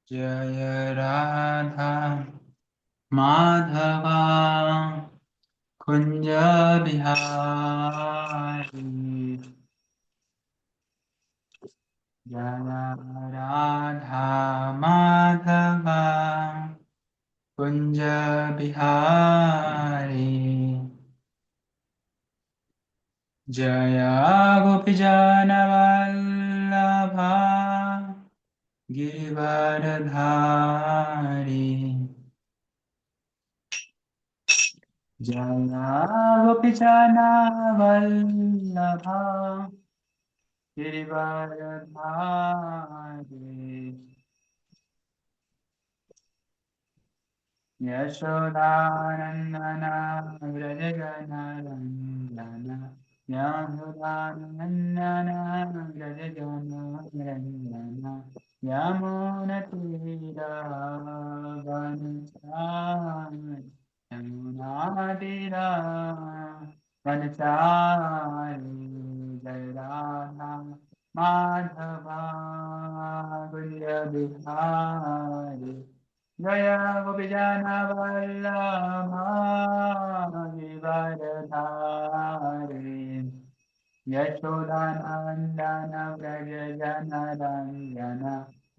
जय राधा माधवा कुंज बिहारी। जय राधा माधवा कुंज बिहारी। जय गोपीजनवल्लभा गिरिवरधारी। जय गोपीजनवल्लभा गिरिवरधारी। यशोदानन्दन व्रजगणरञ्जन यशोदानन्दन व्रजगणरञ्जन यमुनतीरावनचारि यमुनातीरावनचारि। जय राधा माधवा कुञ्ज बिहारी। जय गोपीजनवल्लभा गिरिवरधारी। यशोदानन्दन व्रज जनरञ्जन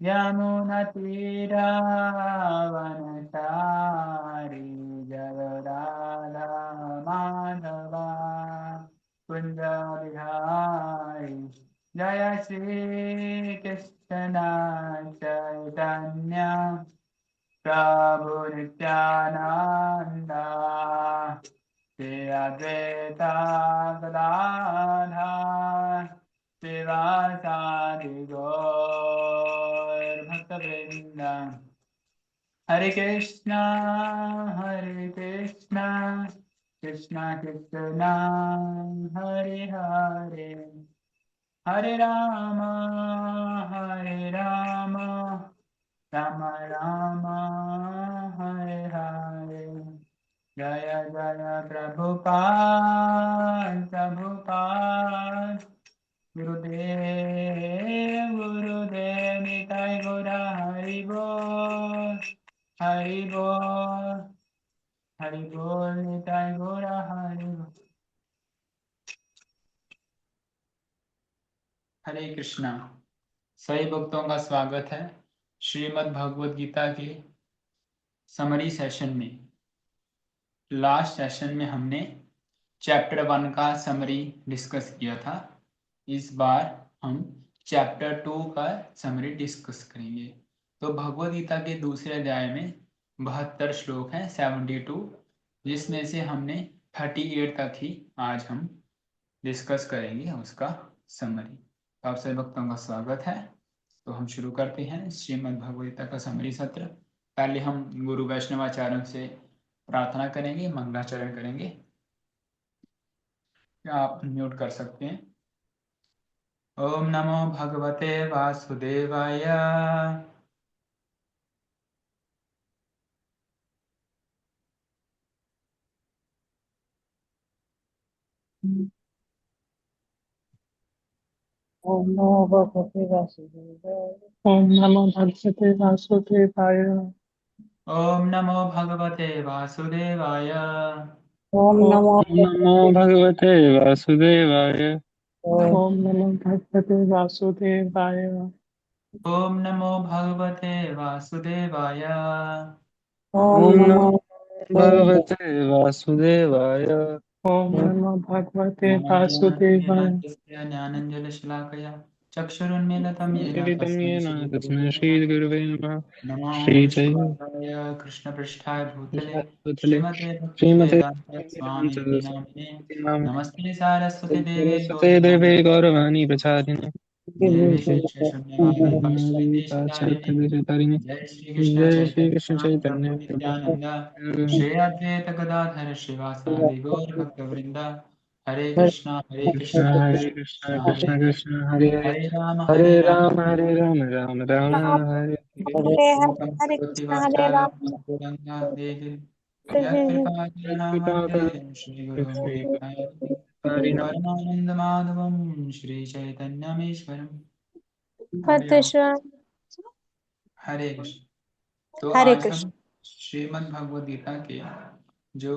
यमुनतीरावनचारि। जय राधा माधवा कुञ्ज बिहारी। जय श्री कृष्ण चैतन्य प्रभु नित्यानंदा श्री अद्वैता गदाधर श्रीवासादि गौर भक्तवृंद। हरे कृष्णा कृष्णा कृष्णा हरे हरे हरे राम राम राम हरे हरे। जय जय प्रभुपाद गुरुदेव निताय गौर हरि बोल हरि बोल निताय गौर हरि बोल। हरे कृष्णा। सभी भक्तों का स्वागत है श्रीमद् भगवद गीता के समरी सेशन में। लास्ट सेशन में हमने चैप्टर 1 का समरी डिस्कस किया था। इस बार हम चैप्टर 2 का समरी डिस्कस करेंगे। तो भगवद गीता के दूसरे अध्याय में 72 श्लोक हैं, 72, जिसमें से हमने 38 तक ही आज हम डिस्कस करेंगे उसका समरी। तो आप सभी भक्तों का स्वागत है। तो हम शुरू करते हैं श्रीमद् भगवद गीता का समरी सत्र। पहले हम गुरु वैष्णवाचार्यों से प्रार्थना करेंगे, मंगलाचरण करेंगे। क्या आप म्यूट कर सकते हैं? ओम नमो भगवते वासुदेवाय। ओम नमो भगवते वासुदेवाय। ओम नमो भगवते वासुदेवाय। ओम नमो भगवते वासुदेवाय। ओम नमो नमो भगवते वासुदेवाय। ओम नमो भगवते वासुदेवाय। ओम नमो भगवते वासुदेवाय। ओम ओम नमो नमो भगवते वासुदेवाय। ओम नमो भगवते वासुदेवाय। ज्ञानाञ्जनशलाकया चक्षुरुन्मीलितं येन कीर्तनं तस्मै येन तस्मै श्रीगुरुवे नमः। श्रीगुरुवे नमः। नमो श्रीचैतन्यनाथाय विष्णुपादाय कृष्णपृष्ठाय भूतले भूतले श्रीमते श्रीमते भक्तिवेदान्त स्वामिनिति नामिने नाम नमस्ते सारस्वती देवे सरस्वते देवे गौरवाणी गौरवाणी प्रचारिणे निर्विशेषशून्यवादी पाश्चात्यदेशतारिणे। पाश्चात्यदेशतारिणे। जय श्री कृष्ण जय श्री कृष्ण चैतन्य प्रभु चैतन्य प्रभु नित्यानंद श्री अद्वैत गदाधर श्रीवासादि गौर भक्तवृंद। हरे कृष्णा कृष्ण हरे कृष्ण कृष्णा हरे कृष्ण हरे कृष्ण हरे हरे हरे राम हरे राम राम राम हरे हरे। हरे श्लोकं हरे करोति कृष्ण हरे वाचालं राम पङ्गुरङ्गा देहि हरे यत्कृपाचरणमन्त्रे श्रीगुरुपैकायति परमानन्दमाधवं श्रीचैतन्यमीश्वरम्। हरि ओम्। कृष्ण। हरे कृष्ण। तो हरे आज कृष्ण। हम श्रीमद् भगवद गीता के जो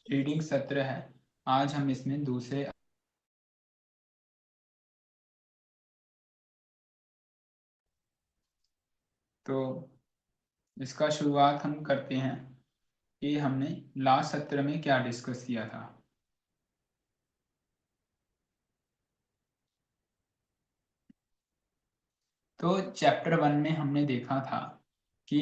रीडिंग सत्र है, आज हम इसमें दूसरे तो इसका शुरुआत हम करते हैं कि हमने लास्ट सत्र में क्या डिस्कस किया था। तो चैप्टर 1 में हमने देखा था कि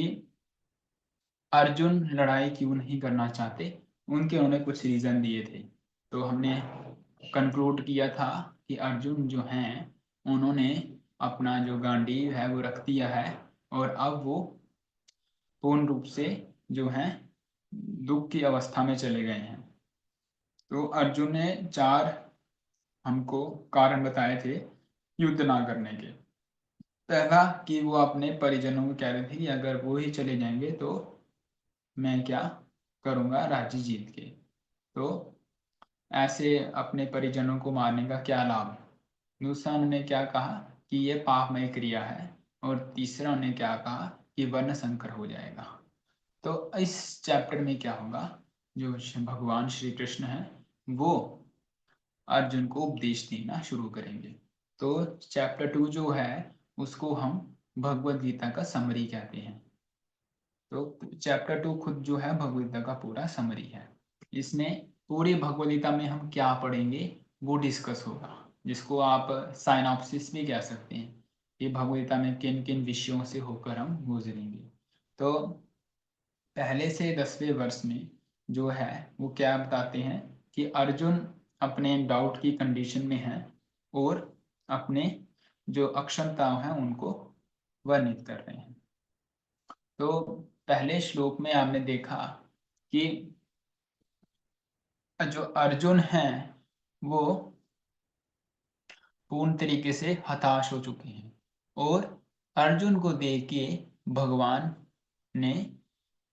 अर्जुन लड़ाई क्यों नहीं करना चाहते, उनके उन्होंने कुछ रीजन दिए थे। तो हमने कंक्लूड किया था कि अर्जुन जो हैं उन्होंने अपना जो गांडीव है वो रख दिया है और अब वो पूर्ण रूप से जो है दुख की अवस्था में चले गए हैं। तो अर्जुन ने 4 हमको कारण बताए थे युद्ध ना करने के। पहला कि वो अपने परिजनों को कह रहे थे कि अगर वो ही चले जाएंगे तो मैं क्या करूंगा राज्य जीत के। तो ऐसे अपने परिजनों को मारने का क्या लाभ। दूसरा उन्होंने क्या कहा कि ये पापमय क्रिया है। और तीसरा उन्होंने क्या कहा कि वर्ण संकर हो जाएगा। तो इस चैप्टर में क्या होगा, जो भगवान श्री कृष्ण है वो अर्जुन को उपदेश देना शुरू करेंगे। तो चैप्टर 2 जो है उसको हम भगवद गीता का समरी कहते हैं। तो चैप्टर 2 खुद जो है भगवद गीता का पूरा समरी है। इसमें पूरी भगवद गीता में हम क्या पढ़ेंगे वो डिस्कस होगा, जिसको आप साइनॉप्सिस भी कह सकते हैं कि भगवद गीता में किन किन विषयों से होकर हम गुजरेंगे। तो पहले से 10वें वर्ष में जो है वो क्या बताते हैं कि अर्जुन अपने डाउट की कंडीशन में है और अपने जो अक्षमताएं हैं उनको वर्णित कर रहे हैं। तो पहले श्लोक में आपने देखा कि जो अर्जुन हैं वो पूर्ण तरीके से हताश हो चुके हैं और अर्जुन को देख के भगवान ने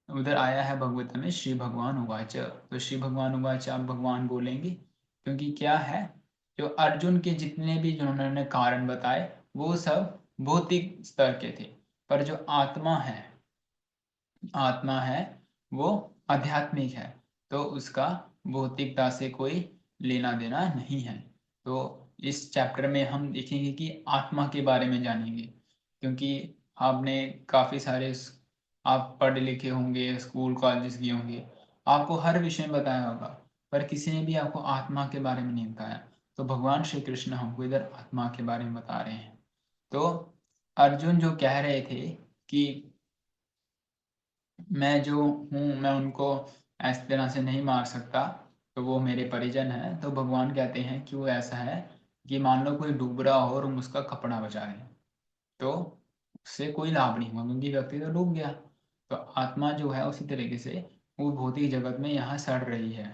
उधर आया है भगवत में श्री भगवान उवाच। तो श्री भगवान उवाच आप भगवान बोलेंगे, क्योंकि क्या है जो अर्जुन के जितने भी जिन्होंने कारण बताए वो सब भौतिक स्तर के थे, पर जो आत्मा है वो आध्यात्मिक है। तो उसका भौतिकता से कोई लेना देना नहीं है। तो इस चैप्टर में हम देखेंगे कि आत्मा के बारे में जानेंगे, क्योंकि आपने काफ़ी सारे आप पढ़े लिखे होंगे, स्कूल कॉलेज गए होंगे, आपको हर विषय में बताया होगा, पर किसी ने भी आपको आत्मा के बारे में नहीं बताया। तो भगवान श्री कृष्ण हमको इधर आत्मा के बारे में बता रहे हैं। तो अर्जुन जो कह रहे थे कि मैं जो हूँ मैं उनको इस तरह से नहीं मार सकता, तो वो मेरे परिजन हैं। तो भगवान कहते हैं कि वो ऐसा है कि मान लो कोई डूब रहा हो और हम उसका कपड़ा बचा लें, तो उससे कोई लाभ नहीं हुआ क्योंकि व्यक्ति तो डूब गया। तो आत्मा जो है उसी तरीके से वो भौतिक जगत में यहाँ सड़ रही है।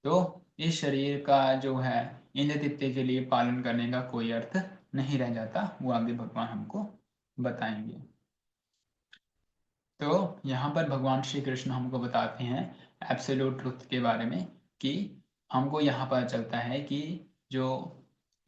तो इस शरीर का जो है इंद्र तृप्ति के लिए पालन करने का कोई अर्थ नहीं रह जाता, वो आगे भगवान हमको बताएंगे। तो यहाँ पर भगवान श्री कृष्ण हमको बताते हैं एब्सोल्यूट ट्रुथ के बारे में कि हमको यहाँ पता चलता है कि जो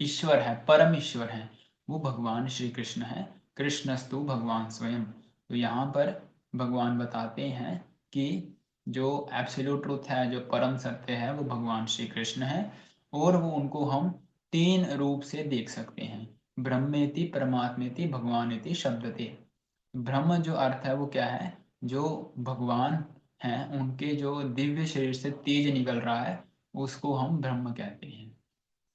ईश्वर है, परम ईश्वर है, वो भगवान श्री कृष्ण है। कृष्णस्तु भगवान स्वयं। तो यहाँ पर भगवान बताते हैं कि जो एब्सोल्यूट ट्रुथ है, जो परम सत्य है, वो भगवान श्री कृष्ण है और वो उनको हम 3 रूप से देख सकते हैं। ब्रह्मेति परमात्मेति भगवानेति शब्दते। ब्रह्म जो अर्थ है वो क्या है, जो भगवान हैं उनके जो दिव्य शरीर से तेज निकल रहा है उसको हम ब्रह्म कहते हैं।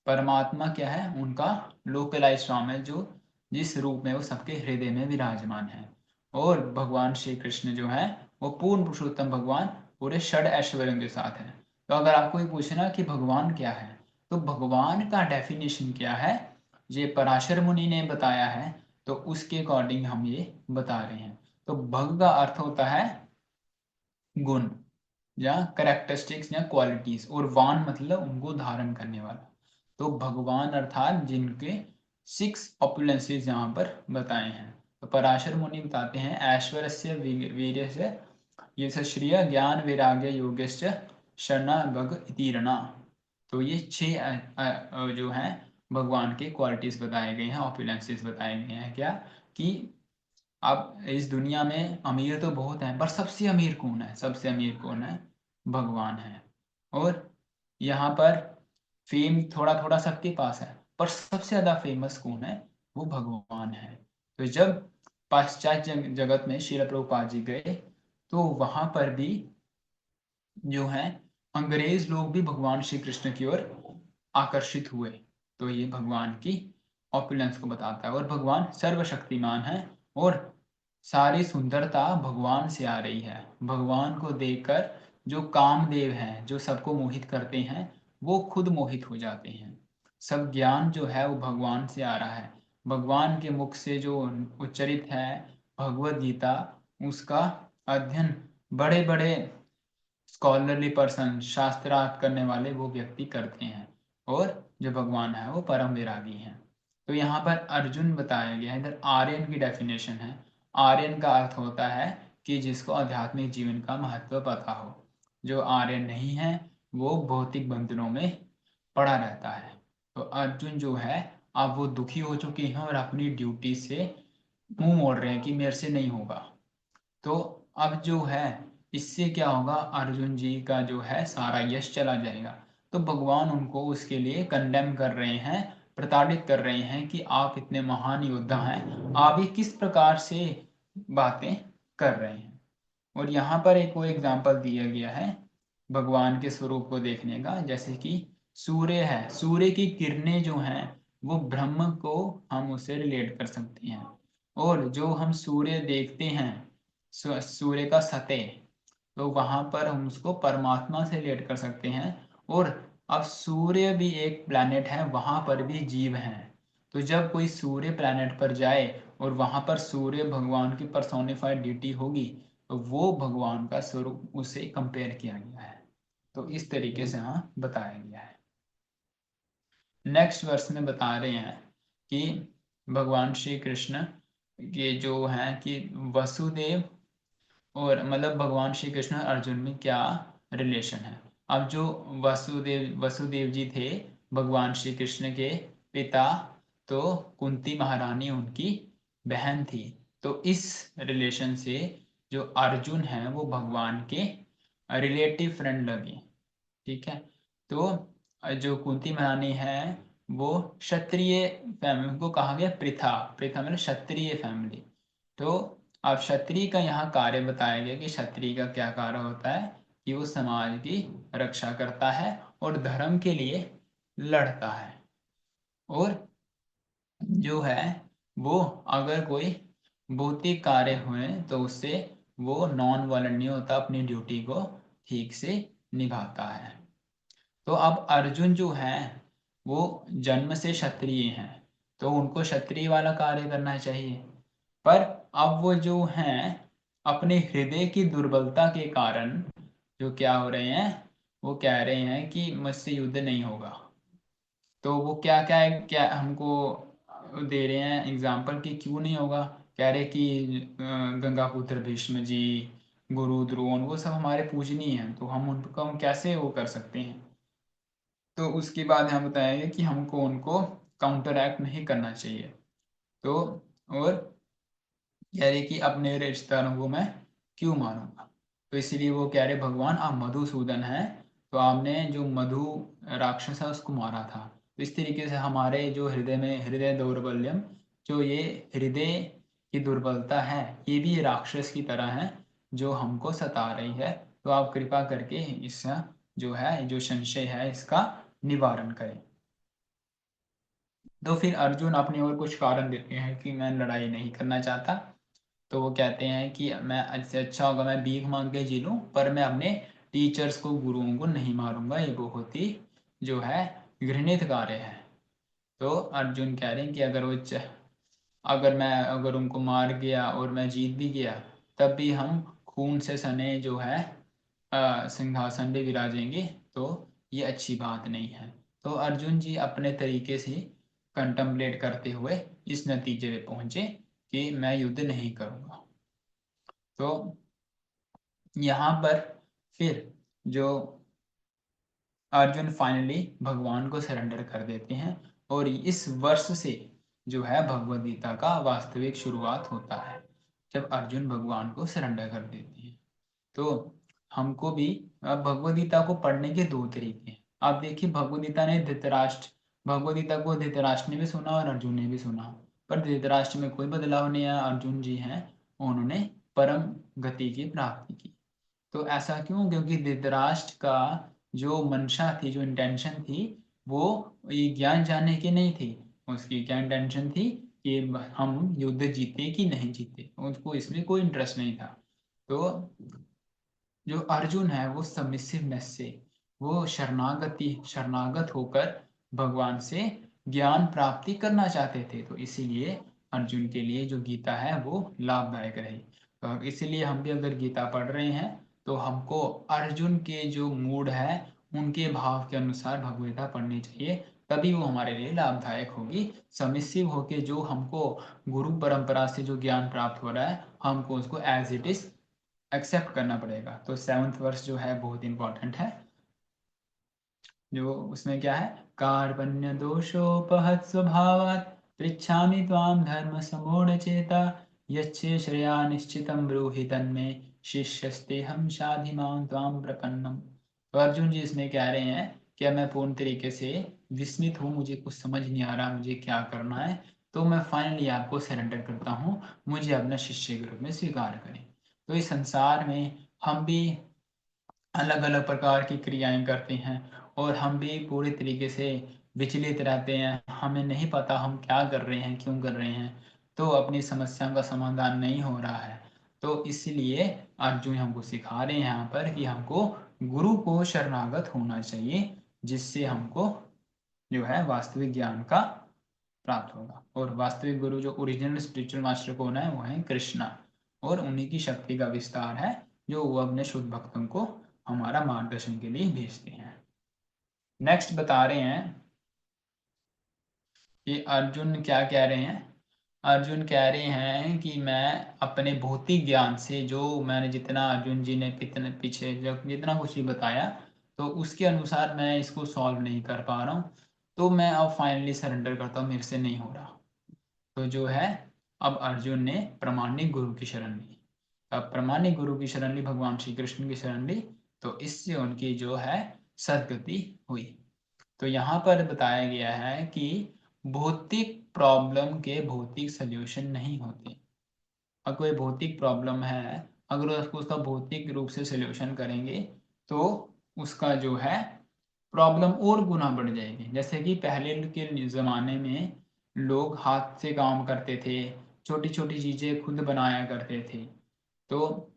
परमात्मा क्या है, उनका लोकलाइज फॉर्म है जो जिस रूप में वो सबके हृदय में विराजमान है। और भगवान श्री कृष्ण जो है वो पूर्ण पुरुषोत्तम भगवान पूरे षड ऐश्वर्यों के साथ है। तो अगर आपको ये पूछना कि भगवान क्या है, तो भगवान का डेफिनेशन क्या है ये पराशर मुनि ने बताया है, तो उसके अकॉर्डिंग हम ये बता रहे हैं। तो भग का अर्थ होता है गुण या करेक्टरिस्टिक्स या क्वालिटीज, और वान मतलब उनको धारण करने वाला। तो भगवान अर्थात जिनके 6 ऑपुलेंसेस यहाँ पर बताए हैं। तो पराशर मुनि बताते हैं ऐश्वर्यस्य वीर्यस्य ये श्रिय ज्ञान वैराग्य योगश्च शरणा भग इतिरणा। तो ये 6 जो हैं भगवान के क्वालिटीज बताए गए हैं, ऑपुलेंसेस बताए गए हैं। क्या कि अब इस दुनिया में अमीर तो बहुत हैं, पर सबसे अमीर कौन है? सबसे अमीर कौन है? भगवान है। और यहाँ पर फेम थोड़ा थोड़ा सबके पास है, पर सबसे ज्यादा फेमस कौन है? वो भगवान है। तो जब पाश्चात्य जगत में श्रील प्रभुपाद जी गए, तो वहां पर भी जो है अंग्रेज लोग भी भगवान श्री कृष्ण की ओर आकर्षित हुए। तो ये भगवान की ऑपुलेंस को बताता है। और भगवान सर्वशक्तिमान है, और सारी सुंदरता भगवान से आ रही है। भगवान को देखकर जो कामदेव हैं, जो सबको मोहित करते हैं, वो खुद मोहित हो जाते हैं। सब ज्ञान जो है वो भगवान से आ रहा है। भगवान के मुख से जो उच्चरित है भगवत गीता, उसका अध्ययन बड़े बड़े स्कॉलरली पर्सन, शास्त्रार्थ करने वाले वो व्यक्ति करते हैं। और जो भगवान है वो परम वैरागी हैं। तो यहाँ पर अर्जुन बताया गया है। इधर आर्यन की डेफिनेशन है। आर्यन का अर्थ होता है कि जिसको आध्यात्मिक जीवन का महत्व पता हो। जो आर्यन नहीं है वो भौतिक बंधनों में पड़ा रहता है। तो अर्जुन जो है अब वो दुखी हो चुके हैं और अपनी ड्यूटी से मुंह मोड़ रहे हैं कि मेरे से नहीं होगा। तो अब जो है इससे क्या होगा, अर्जुन जी का जो है सारा यश चला जाएगा। तो भगवान उनको उसके लिए कंडेम कर रहे हैं, प्रताड़ित कर रहे हैं कि आप इतने महान योद्धा हैं, आप ये किस प्रकार से बातें कर रहे हैं। और यहाँ पर एक वो एग्जाम्पल दिया गया है भगवान के स्वरूप को देखने का। जैसे कि सूर्य है, सूर्य की किरणें जो हैं वो ब्रह्म को हम उसे रिलेट कर सकते हैं। और जो हम सूर्य देखते हैं, सूर्य का सतह, तो वहां पर हम उसको परमात्मा से रिलेट कर सकते हैं। और अब सूर्य भी एक प्लैनेट है, वहां पर भी जीव हैं। तो जब कोई सूर्य प्लैनेट पर जाए और वहां पर सूर्य भगवान की पर्सोनिफाइड डिटी होगी, तो वो भगवान का स्वरूप उसे कंपेयर किया गया है। तो इस तरीके से यहाँ बताया गया है। नेक्स्ट वर्स में बता रहे हैं कि भगवान श्री कृष्ण के जो हैं कि वसुदेव, और मतलब भगवान श्री कृष्ण और अर्जुन में क्या रिलेशन है। अब जो वसुदेव जी थे भगवान श्री कृष्ण के पिता, तो कुंती महारानी उनकी बहन थी। तो इस रिलेशन से जो अर्जुन है वो भगवान के रिलेटिव फ्रेंड लगे। ठीक है। तो जो कुंती महारानी है वो क्षत्रिय फैमिली को कहा गया, प्रथा, प्रथा मतलब क्षत्रिय फैमिली। तो अब क्षत्रिय का यहाँ कार्य बताया गया कि क्षत्रिय का क्या कार्य होता है कि वो समाज की रक्षा करता है और धर्म के लिए लड़ता है। और जो है वो अगर कोई भौतिक कार्य हुए तो उससे वो नॉन वायलेंट नहीं होता, अपनी ड्यूटी को ठीक से निभाता है। तो अब अर्जुन जो है वो जन्म से क्षत्रिय हैं, तो उनको क्षत्रिय वाला कार्य करना चाहिए। पर अब वो जो हैं अपने हृदय की दुर्बलता के कारण जो क्या हो रहे हैं, वो कह रहे हैं कि मुझसे युद्ध नहीं होगा। तो वो क्या क्या है, क्या हमको दे रहे हैं एग्जाम्पल कि क्यों नहीं होगा। कह रहे कि गंगापुत्र भीष्म जी, गुरु द्रोण, वो सब हमारे पूजनीय हैं, तो हम उनको हम कैसे वो कर सकते हैं। तो उसके बाद हम बताएंगे कि हमको उनको काउंटर एक्ट नहीं करना चाहिए। तो और कह रहे कि अपने रिश्तेदारों को मैं क्यों मारूंगा। तो इसीलिए वो कह रहे भगवान आप मधुसूदन हैं, तो आपने जो मधु राक्षस है उसको मारा था। तो इस तरीके से हमारे जो हृदय में हृदय दौर्बल्यम, जो ये हृदय की दुर्बलता है, ये भी राक्षस की तरह है जो हमको सता रही है। तो आप कृपा करके इसका जो है जो संशय है इसका निवारण करें। तो फिर अर्जुन अपनी ओर कुछ कारण देते हैं कि मैं लड़ाई नहीं करना चाहता। तो वो कहते हैं कि मैं अच्छे अच्छा होगा मैं भीख मांग के जी लूं, पर मैं अपने टीचर्स को, गुरुओं को नहीं मारूंगा, ये बहुत ही जो है घृणित कार्य है। तो अर्जुन कह रहे हैं कि अगर उनको मार गया और मैं जीत भी गया, तब भी हम खून से सने जो है सिंहासन पे विराजेंगे, तो ये अच्छी बात नहीं है। तो अर्जुन जी अपने तरीके से कंटम्पलेट करते हुए इस नतीजे पे पहुंचे कि मैं युद्ध नहीं करूंगा। तो यहाँ पर फिर जो अर्जुन फाइनली भगवान को सरेंडर कर देते हैं, और इस वर्ष से जो है भगवद गीता का वास्तविक शुरुआत होता है। जब अर्जुन भगवान को सरेंडर कर देते हैं। तो हमको भी भगवद गीता को पढ़ने के दो तरीके हैं। आप देखिए, भगवद गीता को धृतराष्ट्र ने भी सुना और अर्जुन ने भी सुना, पर धृतराष्ट्र में कोई बदलाव नहीं आया। अर्जुन जी हैं, उन्होंने परम गति की प्राप्ति की। तो ऐसा क्यों? क्योंकि धृतराष्ट्र का जो मंशा थी, जो इंटेंशन थी, वो ये ज्ञान जानने की नहीं थी। उसकी क्या इंटेंशन थी कि हम युद्ध जीते कि नहीं जीते, उसको इसमें कोई इंटरेस्ट नहीं था। तो जो अर्जुन है वो सबमिसिवनेस से, वो शरणागत होकर भगवान से ज्ञान प्राप्ति करना चाहते थे। तो इसीलिए अर्जुन के लिए जो गीता है वो लाभदायक रही। तो इसीलिए हम भी अगर गीता पढ़ रहे हैं तो हमको अर्जुन के जो मूड है, उनके भाव के अनुसार भगवद्गीता पढ़नी चाहिए, तभी वो हमारे लिए लाभदायक होगी। सबमिसिव होके जो हमको गुरु परंपरा से जो ज्ञान प्राप्त हो रहा है, हमको उसको एज इट इज एक्सेप्ट करना पड़ेगा। तो 7th वर्ष जो है बहुत इंपॉर्टेंट है। जो उसमें क्या है, कार्पण्य दोषोपहत स्वभावात् पृच्छामि त्वाम धर्म समूढ़ चेता यच्छे श्रेया निश्चितम ब्रूहि तन्मे शिष्यस्ते हम शाधिमां त्वाम प्रपन्नम। तो अर्जुन जी इसमें कह रहे हैं कि मैं पूर्ण तरीके से विस्मित हूँ, मुझे कुछ समझ नहीं आ रहा मुझे क्या करना है, तो मैं फाइनली आपको सरेंडर करता हूँ, मुझे अपना शिष्य के रूप में स्वीकार करें। तो इस संसार में हम भी अलग अलग प्रकार की क्रियाएं करते हैं और हम भी पूरी तरीके से विचलित रहते हैं, हमें नहीं पता हम क्या कर रहे हैं, क्यों कर रहे हैं, तो अपनी समस्या का समाधान नहीं हो रहा है। तो इसलिए अर्जुन हमको सिखा रहे हैं यहाँ पर कि हमको गुरु को शरणागत होना चाहिए, जिससे हमको जो है वास्तविक ज्ञान का प्राप्त होगा। और वास्तविक गुरु जो ओरिजिनल स्पिरिचुअल मास्टर कौन है? वो है कृष्णा, और उन्हीं की शक्ति का विस्तार है जो वो अपने शुद्ध भक्तों को हमारा मार्गदर्शन के लिए भेजते हैं। नेक्स्ट बता रहे हैं कि अर्जुन क्या कह रहे हैं। अर्जुन कह रहे हैं कि मैं अपने भौतिक ज्ञान से, जो मैंने जितना अर्जुन जी ने पीछे जितना कुछ ही बताया, तो उसके अनुसार मैं इसको सॉल्व नहीं कर पा रहा हूँ, तो मैं अब फाइनली सरेंडर करता हूँ, मेरे से नहीं हो रहा। तो जो है, अब अर्जुन ने प्रामाणिक गुरु की शरण ली। अब प्रामाणिक गुरु की शरण ली, भगवान श्री कृष्ण की शरण ली, तो इससे उनकी जो है सद्गति हुई। तो यहाँ पर बताया गया है कि भौतिक प्रॉब्लम के भौतिक सल्यूशन नहीं होते। अगर कोई भौतिक प्रॉब्लम है, अगर उसका भौतिक रूप से सल्यूशन करेंगे तो उसका जो है प्रॉब्लम और गुना बढ़ जाएगी। जैसे कि पहले के ज़माने में लोग हाथ से काम करते थे, छोटी छोटी चीज़ें खुद बनाया करते थे, तो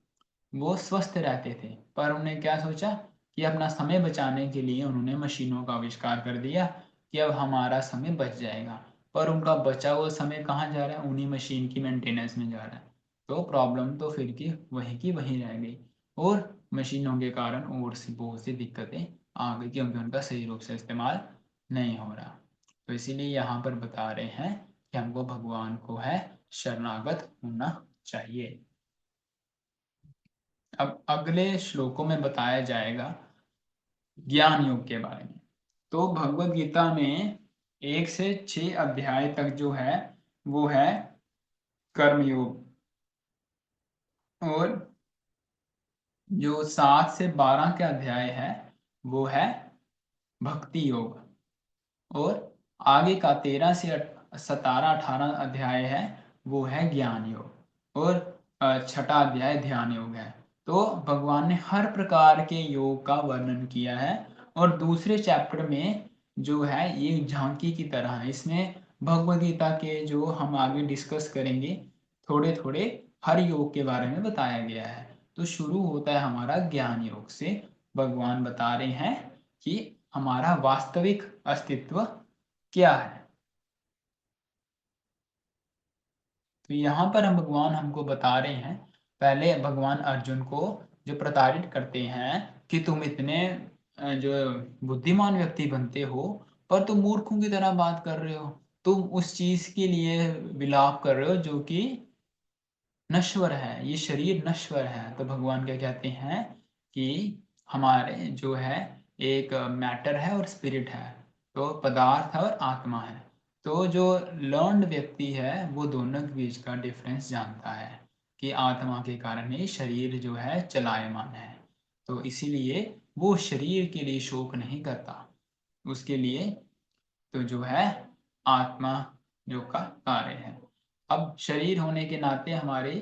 वो स्वस्थ रहते थे। पर उन्होंने क्या सोचा कि अपना समय बचाने के लिए उन्होंने मशीनों का आविष्कार कर दिया कि अब हमारा समय बच जाएगा, पर उनका बचा हुआ समय कहाँ जा रहा है? उन्हीं मशीन की मेंटेनेंस में जा रहा है। तो प्रॉब्लम तो फिर की वहीं रह गई, और मशीनों के कारण और सी बहुत सी दिक्कतें आ गई, क्योंकि उनका सही रूप से इस्तेमाल नहीं हो रहा। तो इसीलिए यहाँ पर बता रहे हैं कि हमको भगवान को है शरणागत होना चाहिए। अब अगले श्लोकों में बताया जाएगा ज्ञान योग के बारे में। तो भगवत गीता में 1 से 6 अध्याय तक जो है वो है कर्म योग, और जो 7 से 12 के अध्याय है वो है भक्ति योग, और आगे का 13 से 17-18 अध्याय है वो है ज्ञान योग, और छठा अध्याय ध्यान योग है। तो भगवान ने हर प्रकार के योग का वर्णन किया है, और दूसरे चैप्टर में जो है ये झांकी की तरह है। इसमें भगवद गीता के जो हम आगे डिस्कस करेंगे, थोड़े थोड़े हर योग के बारे में बताया गया है। तो शुरू होता है हमारा ज्ञान योग से। भगवान बता रहे हैं कि हमारा वास्तविक अस्तित्व क्या है। तो यहाँ पर भगवान हमको बता रहे हैं, पहले भगवान अर्जुन को जो प्रताड़ित करते हैं कि तुम इतने जो बुद्धिमान व्यक्ति बनते हो, पर तुम मूर्खों की तरह बात कर रहे हो, तुम उस चीज के लिए विलाप कर रहे हो जो कि नश्वर है, ये शरीर नश्वर है। तो भगवान क्या कहते हैं कि हमारे जो है एक मैटर है और स्पिरिट है, तो पदार्थ है और आत्मा है। तो जो लर्न्ड व्यक्ति है वो दोनों के बीच का डिफरेंस जानता है। कि आत्मा के कारण ही शरीर जो है चलायमान है, तो इसीलिए वो शरीर के लिए शोक नहीं करता, उसके लिए तो जो है आत्मा जो का कार्य है। अब शरीर होने के नाते हमारे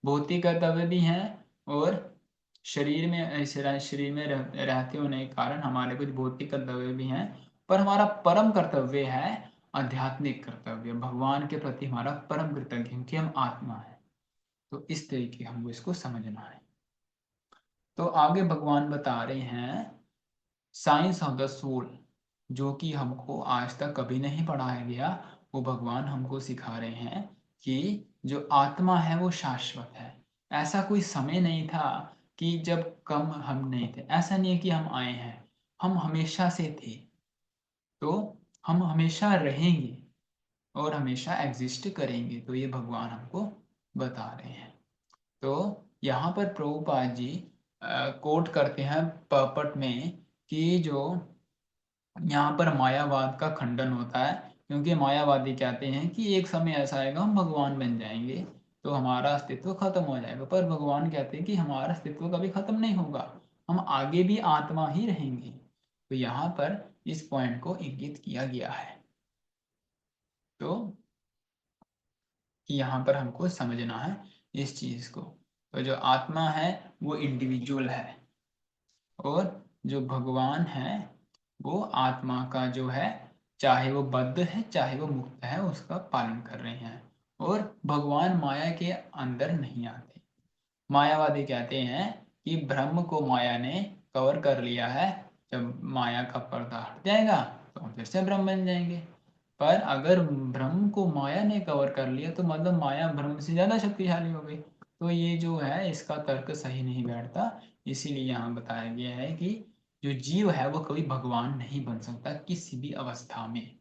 भौतिक कर्तव्य भी हैं, और शरीर में रहते होने के कारण हमारे कुछ भौतिक कर्तव्य भी हैं, पर हमारा परम कर्तव्य है आध्यात्मिक कर्तव्य, भगवान के प्रति हमारा परम कर्तव्य, क्योंकि हम आत्मा है। तो इस तरीके हमको इसको समझना है। तो आगे भगवान बता रहे हैं साइंस ऑफ द सोल, जो कि हमको आज तक कभी नहीं पढ़ाया गया, वो भगवान हमको सिखा रहे हैं कि जो आत्मा है वो शाश्वत है। ऐसा कोई समय नहीं था कि जब कम हम नहीं थे, ऐसा नहीं है कि हम आए हैं, हम हमेशा से थे, तो हम हमेशा रहेंगे और हमेशा एग्जिस्ट करेंगे। तो ये भगवान हमको बता रहे हैं। तो यहाँ पर प्रभुपाद जी कोट करते हैं पर्पट में कि जो यहाँ पर मायावाद का खंडन होता है, क्योंकि मायावादी कहते हैं कि एक समय ऐसा आएगा हम भगवान बन जाएंगे तो हमारा अस्तित्व खत्म हो जाएगा, पर भगवान कहते हैं कि हमारा अस्तित्व कभी खत्म नहीं होगा, हम आगे भी आत्मा ही रहेंगे। तो यहाँ पर इस पॉइंट को इंगित किया गया है। तो यहाँ पर हमको समझना है इस चीज को। तो जो आत्मा है वो इंडिविजुअल है, और जो भगवान है वो आत्मा का जो है, चाहे वो बद्ध है चाहे वो मुक्त है, उसका पालन कर रहे हैं, और भगवान माया के अंदर नहीं आते। मायावादी कहते हैं कि ब्रह्म को माया ने कवर कर लिया है, जब माया का पर्दा हट जाएगा तो हम फिर से ब्रह्म बन जाएंगे। पर अगर ब्रह्म को माया ने कवर कर लिया तो मतलब माया ब्रह्म से ज्यादा शक्तिशाली हो गई, तो ये जो है इसका तर्क सही नहीं बैठता। इसीलिए यहाँ बताया गया है कि जो जीव है वो कभी भगवान नहीं बन सकता किसी भी अवस्था में।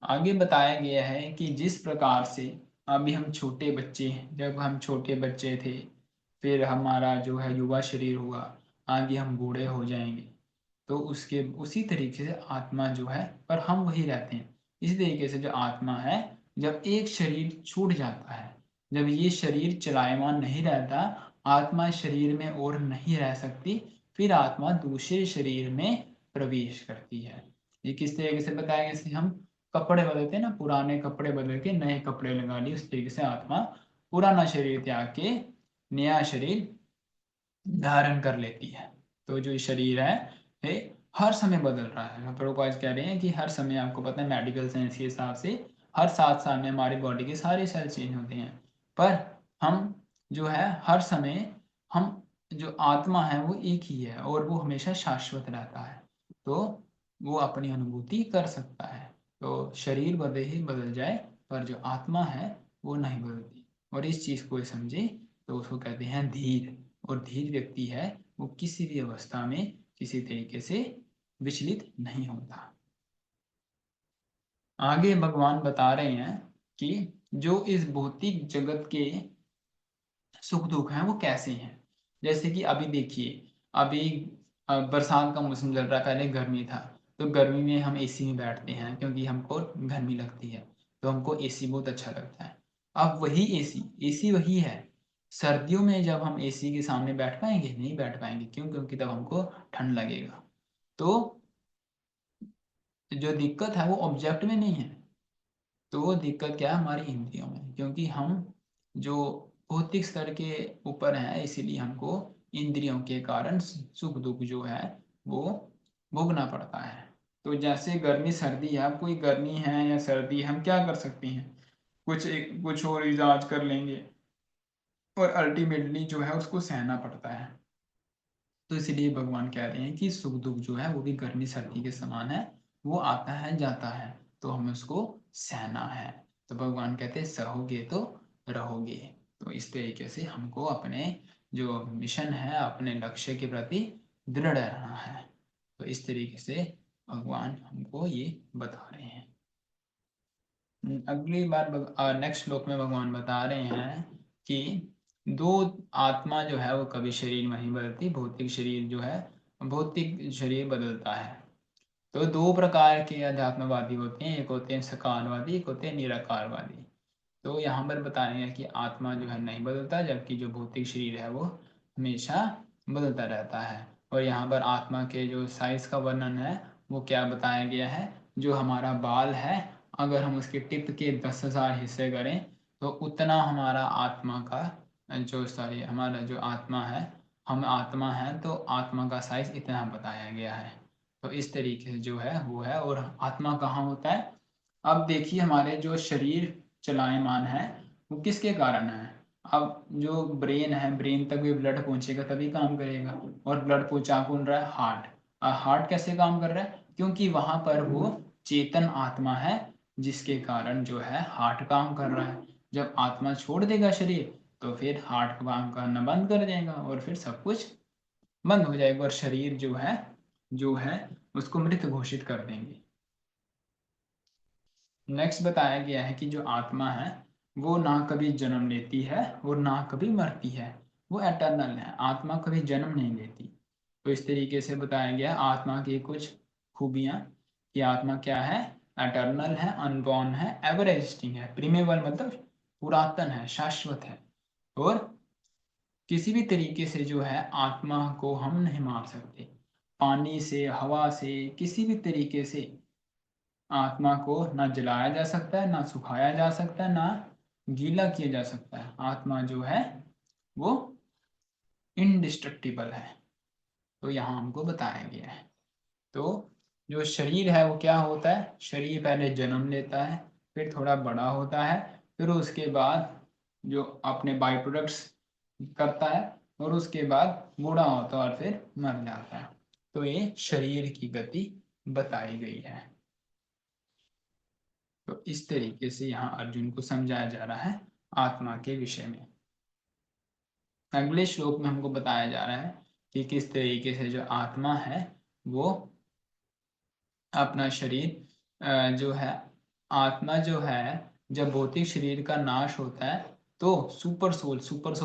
आगे बताया गया है कि जिस प्रकार से अभी हम छोटे बच्चे हैं, जब हम छोटे बच्चे थे, फिर हमारा जो है युवा शरीर हुआ, आगे हम बूढ़े हो जाएंगे, तो उसके उसी तरीके से आत्मा जो है, पर हम वही रहते हैं। इसी तरीके से जो आत्मा है, जब एक शरीर छूट जाता है, जब ये शरीर चलायमान नहीं रहता, आत्मा शरीर में और नहीं रह सकती, फिर आत्मा दूसरे शरीर में प्रवेश करती है। ये किस तरीके से बताया, जैसे हम कपड़े बदलते हैं ना, पुराने कपड़े बदल के नए कपड़े लगा लिए, उस तरीके से आत्मा पुराना शरीर त्याग के नया शरीर धारण कर लेती है। तो जो शरीर है ये हर समय बदल रहा है। प्रभुपाद कह रहे हैं कि हर समय, आपको पता है मेडिकल साइंस के हिसाब से हर 7 साल में हमारी बॉडी के सारे सेल चेंज होते हैं, पर हम जो है हर समय, हम जो आत्मा है वो एक ही है और वो हमेशा शाश्वत रहता है, तो वो अपनी अनुभूति कर सकता है। तो शरीर बदल ही बदल जाए, पर जो आत्मा है वो नहीं बदलती। और इस चीज को समझे तो उसको कहते हैं धीर। और धीर व्यक्ति है वो किसी भी अवस्था में किसी तरीके से विचलित नहीं होता। आगे भगवान बता रहे हैं कि जो इस भौतिक जगत के सुख दुख हैं वो कैसे हैं। जैसे कि अभी देखिए, अभी बरसात का मौसम चल रहा है, पहले गर्मी था, तो गर्मी में हम एसी में बैठते हैं क्योंकि हमको गर्मी लगती है, तो हमको एसी बहुत अच्छा लगता है। अब वही एसी एसी वही है, सर्दियों में जब हम एसी के सामने बैठ पाएंगे, नहीं बैठ पाएंगे। क्यों? क्योंकि तब हमको ठंड लगेगा। तो जो दिक्कत है वो ऑब्जेक्ट में नहीं है, तो वो दिक्कत क्या है, हमारी इंद्रियों में, क्योंकि हम जो भौतिक स्तर के ऊपर हैं, इसीलिए हमको इंद्रियों के कारण सुख दुख जो है वो भोगना पड़ता है। तो जैसे गर्मी सर्दी है, अब कोई गर्मी है या सर्दी है, हम क्या कर सकते हैं, कुछ और इलाज कर लेंगे, और अल्टीमेटली जो है उसको सहना पड़ता है। तो इसलिए भगवान कह रहे हैं कि सुख दुख जो है वो भी गर्मी सर्दी के समान है, वो आता है जाता है, तो हमें उसको सहना है। तो भगवान कहते हैं सहोगे तो रहोगे। तो इस तरीके से हमको अपने जो मिशन है, अपने लक्ष्य के प्रति दृढ़ रहना है। तो इस तरीके से भगवान हमको ये बता रहे हैं। अगली बार नेक्स्ट श्लोक में भगवान बता रहे हैं कि दो आत्मा जो है वो कभी शरीर नहीं बदलती, भौतिक शरीर जो है, भौतिक शरीर बदलता है। तो दो प्रकार के अध्यात्मवादी होते हैं, एक होते हैं सकारवादी, एक होते हैं निराकारवादी। तो यहाँ पर बताया गया कि आत्मा जो है नहीं बदलता, जबकि जो भौतिक शरीर है वो हमेशा बदलता रहता है। और यहाँ पर आत्मा के जो साइज का वर्णन है वो क्या बताया गया है, जो हमारा बाल है अगर हम उसके टिप के 10,000 हिस्से करें तो उतना हमारा आत्मा का हमारा जो आत्मा है, हम आत्मा है तो आत्मा का साइज इतना बताया गया है। तो इस तरीके से जो है वो है। और आत्मा कहाँ होता है, अब देखिए हमारे जो शरीर चलायमान है वो किसके कारण है। अब जो ब्रेन है, ब्रेन तक भी ब्लड पहुंचेगा तभी काम करेगा, और ब्लड पहुंचा कौन रहा है, हार्ट। हार्ट कैसे काम कर रहा है, क्योंकि वहां पर वो चेतन आत्मा है जिसके कारण जो है हार्ट काम कर रहा है। जब आत्मा छोड़ देगा शरीर तो फिर हार्ट काम करना बंद कर देगा और फिर सब कुछ बंद हो जाएगा और शरीर जो है उसको मृत घोषित कर देंगे। नेक्स्ट बताया गया है कि जो आत्मा है वो ना कभी जन्म लेती है और ना कभी मरती है, वो एटर्नल है, आत्मा कभी जन्म नहीं लेती। तो इस तरीके से बताया गया आत्मा की कुछ खूबियां कि आत्मा क्या है, एटर्नल है, अनबॉर्न है, एवर एग्जिस्टिंग है, प्रीमेबल मतलब पुरातन है, शाश्वत है, और किसी भी तरीके से जो है आत्मा को हम नहीं मार सकते, पानी से, हवा से, किसी भी तरीके से आत्मा को ना जलाया जा सकता है, ना सुखाया जा सकता है, ना गीला किया जा सकता है। आत्मा जो है वो इनडिस्ट्रक्टिबल है। तो यहाँ हमको बताया गया है। तो जो शरीर है वो क्या होता है, शरीर पहले जन्म लेता है, फिर थोड़ा बड़ा होता है, फिर उसके बाद जो अपने बाई प्रोडक्ट्स करता है, और उसके बाद बूढ़ा होता है और फिर मर जाता है। तो ये शरीर की गति बताई गई है। तो इस तरीके से यहाँ अर्जुन को समझाया जा रहा है आत्मा के विषय में। अगले श्लोक में हमको बताया जा रहा है कि किस तरीके से जो आत्मा है वो अपना शरीर जो है, आत्मा जो है जब भौतिक शरीर का नाश होता है तो सुपर सोल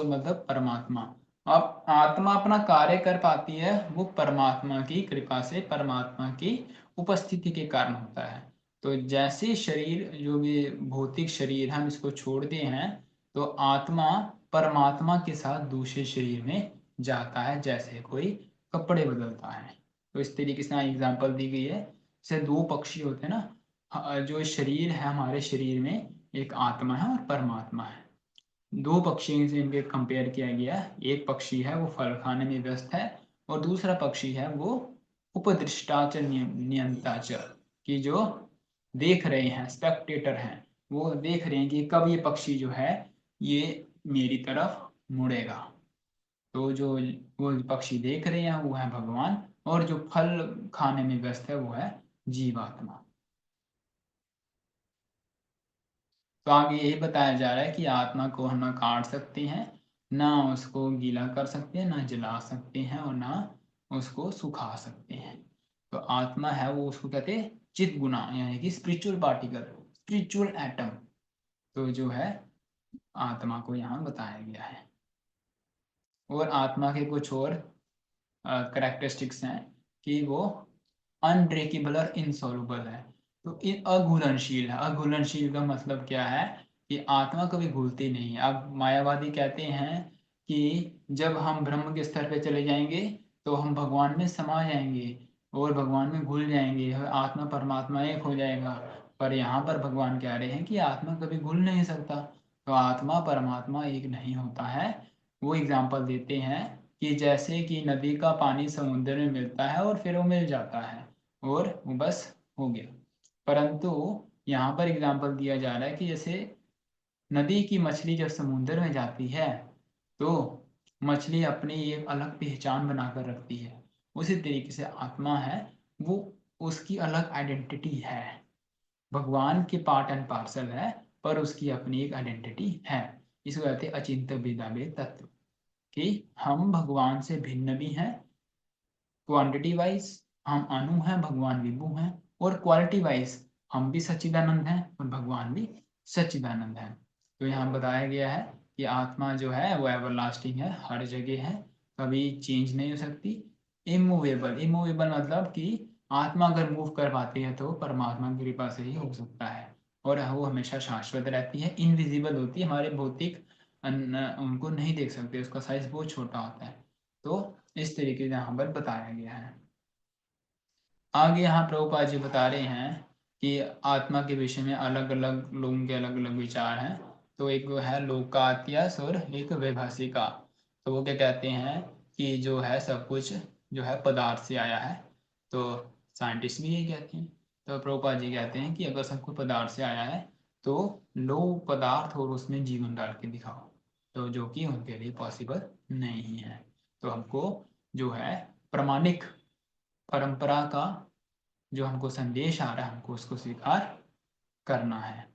मतलब परमात्मा, अब आत्मा अपना कार्य कर पाती है वो परमात्मा की कृपा से, परमात्मा की उपस्थिति के कारण होता है। तो जैसे शरीर जो भी भौतिक शरीर हम इसको छोड़ते हैं तो आत्मा परमात्मा के साथ दूसरे शरीर में जाता है, जैसे कोई कपड़े बदलता है। तो इस तरीके से एग्जाम्पल दी गई है, जैसे दो पक्षी होते हैं ना, जो शरीर है हमारे शरीर में एक आत्मा है और परमात्मा है। दो पक्षी से इनके कंपेयर किया गया, एक पक्षी है वो फल खाने में व्यस्त है और दूसरा पक्षी है वो उपदृष्टाच नियंताच, कि जो देख रहे हैं, स्पेक्टेटर हैं, वो देख रहे हैं कि कब ये पक्षी जो है ये मेरी तरफ मुड़ेगा। तो जो वो पक्षी देख रहे हैं वो है भगवान, और जो फल खाने में व्यस्त है वो है जीवात्मा। तो आगे यही बताया जा रहा है कि आत्मा को हम ना काट सकते हैं, ना उसको गीला कर सकते हैं, ना जला सकते हैं, और ना उसको सुखा सकते हैं। तो आत्मा है वो उसको कहते हैं चित गुना, यानी कि स्पिरिचुअल पार्टिकल, स्पिरिचुअल एटम। तो जो है आत्मा को यहाँ बताया गया है। और आत्मा के कुछ और करेक्टरिस्टिक्स हैं कि वो अनब्रेकेबल और इनसॉल्युबल है। तो अघुलनशील है। अघुलनशील का मतलब क्या है कि आत्मा कभी घुलती नहीं है। अब मायावादी कहते हैं कि जब हम ब्रह्म के स्तर पे चले जाएंगे तो हम भगवान में समा जाएंगे और भगवान में घुल जाएंगे, आत्मा परमात्मा एक हो जाएगा। पर यहाँ पर भगवान कह रहे हैं कि आत्मा कभी घुल नहीं सकता, तो आत्मा परमात्मा एक नहीं होता है। वो एग्जाम्पल देते हैं कि जैसे कि नदी का पानी समुद्र में मिलता है और फिर वो मिल जाता है और वो बस हो गया। परंतु यहाँ पर एग्जाम्पल दिया जा रहा है कि जैसे नदी की मछली जब समुद्र में जाती है तो मछली अपनी एक अलग पहचान बनाकर रखती है, उसी तरीके से आत्मा है वो उसकी अलग आइडेंटिटी है। भगवान के पार्ट एंड पार्सल है पर उसकी अपनी एक आइडेंटिटी है। इसको कहते हैं अचिंत्य भेदाभेद तत्व, कि हम भगवान से भिन्न भी हैं। क्वांटिटी वाइज हम अणु हैं, भगवान विभु हैं, और क्वालिटी वाइज हम भी सच्चिदानंद हैं और भगवान भी सच्चिदानंद हैं। तो यहाँ बताया गया है कि आत्मा जो है वो एवरलास्टिंग है, हर जगह है, कभी चेंज नहीं हो सकती। इमूवेबल, इमूवेबल मतलब कि आत्मा अगर मूव कर पाती है तो परमात्मा की कृपा से ही हो सकता है। और वो हमेशा शाश्वत रहती है, इनविजिबल होती है, हमारे भौतिक उनको नहीं देख सकते, उसका साइज बहुत छोटा होता है। तो इस तरीके से यहाँ पर बताया गया है। आगे यहाँ प्रभुपाद जी बता रहे हैं कि आत्मा के विषय में अलग अलग लोगों के अलग अलग विचार हैं। तो एक है लोकायतिस और एक वैभाषिका। तो वो क्या कहते हैं कि जो है सब कुछ जो है पदार्थ से आया है। तो साइंटिस्ट भी यही कहते हैं। तो प्रभुपाद जी कहते हैं कि अगर सब कुछ पदार्थ से आया है तो लो पदार्थ और उसमें जीवन डाल के दिखाओ, तो जो कि उनके लिए पॉसिबल नहीं है। तो हमको जो है प्रामाणिक परंपरा का जो हमको संदेश आ रहा है हमको उसको स्वीकार करना है।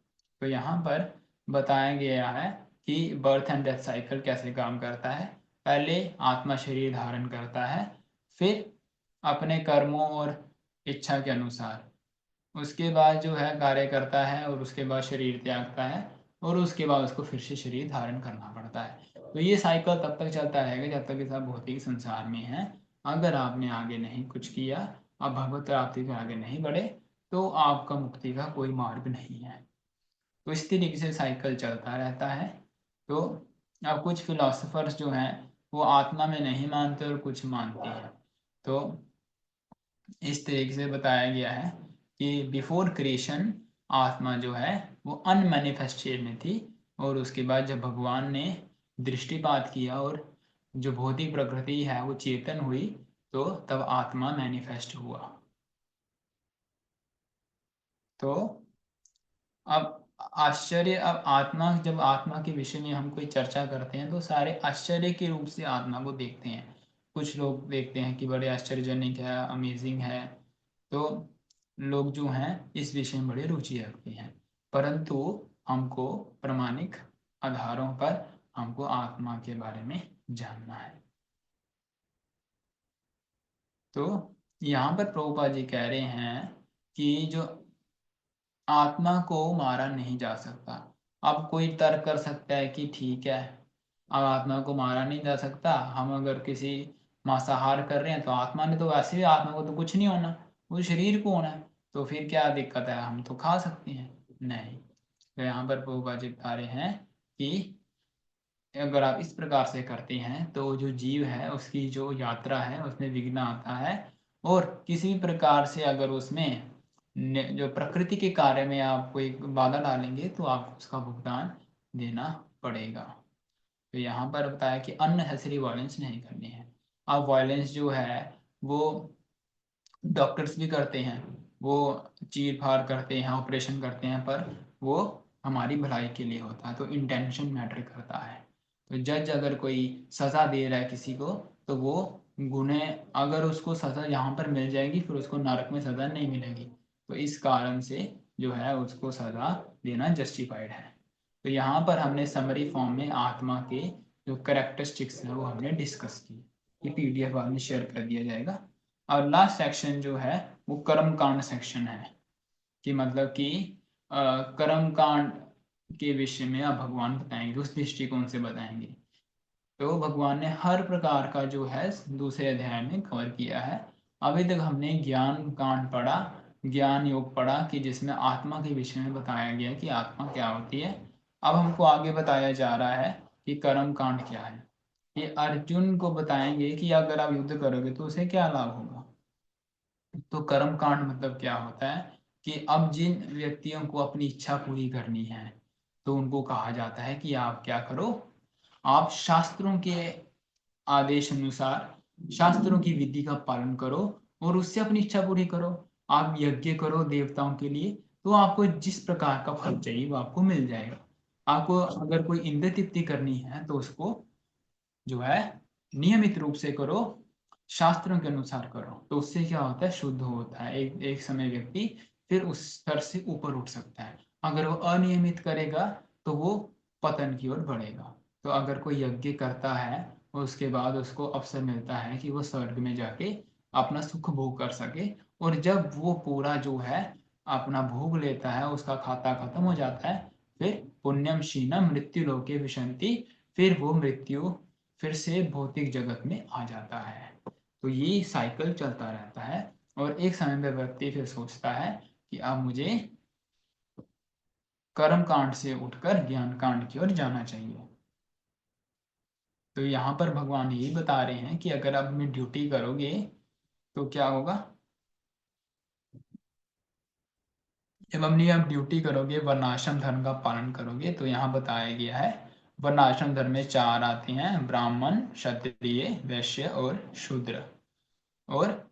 तो यहाँ पर बताया गया है कि बर्थ एंड डेथ साइकिल कैसे काम करता है। पहले आत्मा शरीर धारण करता है, फिर अपने कर्मों और इच्छा के अनुसार उसके बाद जो है कार्य करता है, और उसके बाद शरीर त्यागता है, और उसके बाद उसको फिर से शरीर धारण करना पड़ता है। तो ये साइकिल तब तक चलता रहेगा जब तक इस भौतिक संसार में है। अगर आपने आगे नहीं कुछ किया, आप भगवत प्राप्ति के आगे नहीं बढ़े, तो आपका मुक्ति का कोई मार्ग नहीं है। तो इस तरीके से साइकिल चलता रहता है। तो अब कुछ फिलोसफर्स जो हैं वो आत्मा में नहीं मानते और कुछ मानते हैं। तो इस तरीके से बताया गया है कि बिफोर क्रिएशन आत्मा जो है वो अनमैनिफेस्ट स्टेट में थी, और उसके बाद जब भगवान ने दृष्टिपात किया और जो भौतिक प्रकृति है वो चेतन हुई, तो तब आत्मा मैनिफेस्ट हुआ। तो अब आश्चर्य, अब आत्मा, जब आत्मा के विषय में हम कोई चर्चा करते हैं तो सारे आश्चर्य के रूप से आत्मा को देखते हैं। कुछ लोग देखते हैं कि बड़े आश्चर्यजनक है, अमेजिंग है। तो लोग जो हैं इस विषय में बड़े रुचि रखते हैं, परंतु हमको प्रामाणिक आधारों पर हमको आत्मा के बारे में जानना है। तो यहाँ पर प्रभुपाद जी कह रहे हैं कि जो आत्मा को मारा नहीं जा सकता। अब कोई तर्क कर सकता है कि ठीक है, अब आत्मा को मारा नहीं जा सकता, हम अगर किसी मांसाहार कर रहे हैं तो आत्मा ने तो वैसे भी, आत्मा को तो कुछ नहीं होना, वो शरीर को होना है, तो फिर क्या दिक्कत है, हम तो खा सकते हैं। नहीं, तो यहाँ पर प्रभुपाद जी बता रहे हैं कि अगर आप इस प्रकार से करते हैं तो जो जीव है उसकी जो यात्रा है उसमें विघ्न आता है, और किसी भी प्रकार से अगर उसमें जो प्रकृति के कार्य में आप कोई बाधा डालेंगे तो आपको उसका भुगतान देना पड़ेगा। तो यहाँ पर बताया कि अननेसेसरी वायलेंस नहीं करनी है। अब वायलेंस जो है वो डॉक्टर्स भी करते हैं, वो चीर फाड़ करते हैं, ऑपरेशन करते हैं, पर वो हमारी भलाई के लिए होता है। तो इंटेंशन मैटर करता है। तो जज अगर कोई सज़ा दे रहा है किसी को, तो वो गुनह, अगर उसको सज़ा यहाँ पर मिल जाएगी फिर उसको नरक में सज़ा नहीं मिलेगी, तो इस कारण से जो है उसको सज़ा देना जस्टिफाइड है। तो यहाँ पर हमने समरी फॉर्म में आत्मा के जो करेक्टरिस्टिक्स हैं वो हमने डिस्कस की। ये PDF बाद में शेयर कर दिया जाएगा। और लास्ट सेक्शन जो है वो कर्म कांड सेक्शन है, कि मतलब कि कर्म कांड के विषय में अब भगवान बताएंगे, उस दृष्टिकोण से बताएंगे। तो भगवान ने हर प्रकार का जो है दूसरे अध्याय में कवर किया है। अभी तक हमने ज्ञान कांड पढ़ा, ज्ञान योग पढ़ा, कि जिसमें आत्मा के विषय में बताया गया कि आत्मा क्या होती है। अब हमको आगे बताया जा रहा है कि कर्म कांड क्या है। ये अर्जुन को बताएंगे कि अगर आप युद्ध करोगे तो उसे क्या लाभ होगा। तो कर्म कांड मतलब क्या होता है कि अब जिन व्यक्तियों को अपनी इच्छा पूरी करनी है तो उनको कहा जाता है कि आप क्या करो, आप शास्त्रों के आदेश अनुसार शास्त्रों की विधि का पालन करो और उससे अपनी इच्छा पूरी करो। आप यज्ञ करो देवताओं के लिए, तो आपको जिस प्रकार का फल चाहिए वो आपको मिल जाएगा। आपको अगर कोई इंद्र तृप्ति करनी है तो उसको जो है नियमित रूप से करो, शास्त्रों के अनुसार करो, तो उससे क्या होता है, शुद्ध होता है। एक समय व्यक्ति फिर उस स्तर से ऊपर उठ सकता है। अगर वो अनियमित करेगा तो वो पतन की ओर बढ़ेगा। तो अगर कोई यज्ञ करता है और उसके बाद उसको अवसर मिलता है कि वो स्वर्ग में जाके अपना सुख भोग कर सके, और जब वो पूरा जो है अपना भोग लेता है, उसका खाता खत्म हो जाता है, फिर पुण्यम क्षीणम मृत्यु लोके विशंति, फिर वो मृत्यु फिर से भौतिक जगत में आ जाता है। तो ये साइकिल चलता रहता है, और एक समय पर व्यक्ति फिर सोचता है कि अब मुझे कर्म कांड से उठकर ज्ञान कांड की ओर जाना चाहिए। तो यहाँ पर भगवान यही बता रहे हैं कि अगर आप अपनी ड्यूटी करोगे तो क्या होगा। जब अपनी आप ड्यूटी करोगे, वर्णाश्रम धर्म का पालन करोगे, तो यहाँ बताया गया है वर्णाश्रम धर्म में 4 आते हैं, ब्राह्मण, क्षत्रिय, वैश्य और शूद्र। और